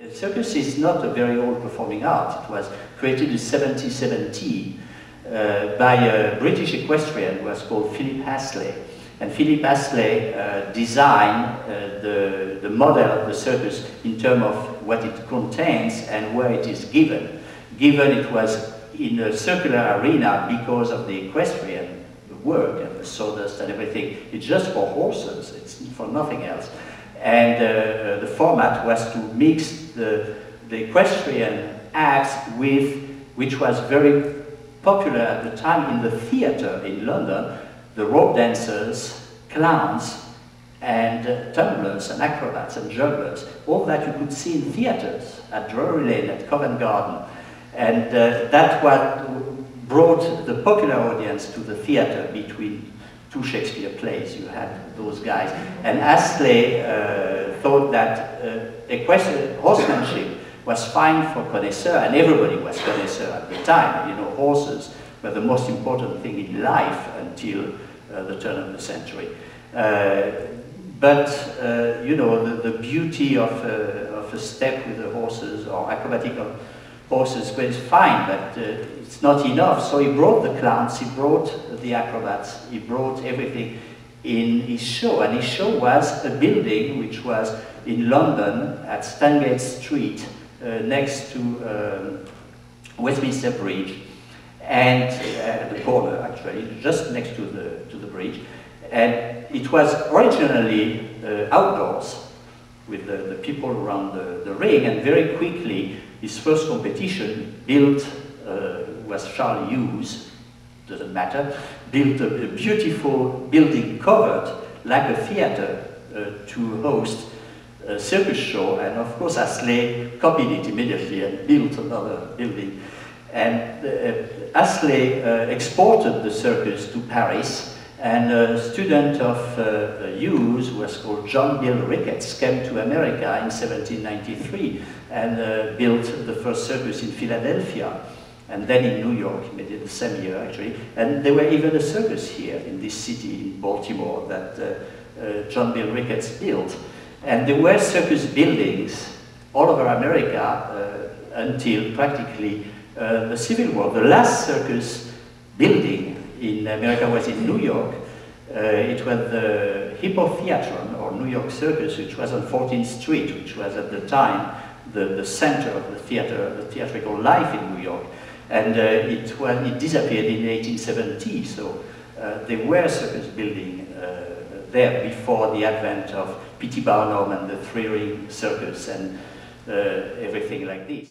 Circus is not a very old performing art. It was created in 1770 by a British equestrian who was called Philip Astley. And Philip Astley designed the model of the circus in terms of what it contains and where it is given. Given it was in a circular arena because of the equestrian work and the sawdust and everything. It's just for horses, it's for nothing else. And the format was to mix the equestrian acts with, which was very popular at the time in the theatre in London, the rope dancers, clowns, and tumblers and acrobats and jugglers, all that you could see in theatres at Drury Lane, at Covent Garden. And that's what brought the popular audience to the theatre between two Shakespeare plays. You had those guys. And Astley thought that horsemanship was fine for connoisseur, and everybody was connoisseur at the time. You know, horses were the most important thing in life until the turn of the century. You know, the beauty of a step with the horses or acrobatical horses was fine, but it's not enough. So he brought the clowns, he brought the acrobats, he brought everything in his show. And his show was a building which was in London at Stangate Street, next to Westminster Bridge, and at the corner actually, just next to the bridge. And it was originally outdoors with the people around the ring, and very quickly his first competition built was Charles Hughes, doesn't matter, built a beautiful building covered like a theatre to host a circus show, and of course Astley copied it immediately and built another building. And Astley exported the circus to Paris, and a student of Hughes, who was called John Bill Ricketts, came to America in 1793 and built the first circus in Philadelphia, and then in New York, he made it the same year actually. And there were even a circus here in this city, in Baltimore, that John Bill Ricketts built. And there were circus buildings all over America until practically the Civil War. The last circus building in America was in New York. It was the Hippotheatron, or New York Circus, which was on 14th Street, which was at the time the center of the theater, the theatrical life in New York. And it disappeared in 1870, so there were circus buildings there before the advent of P.T. Barnum and the three-ring circus and everything like this.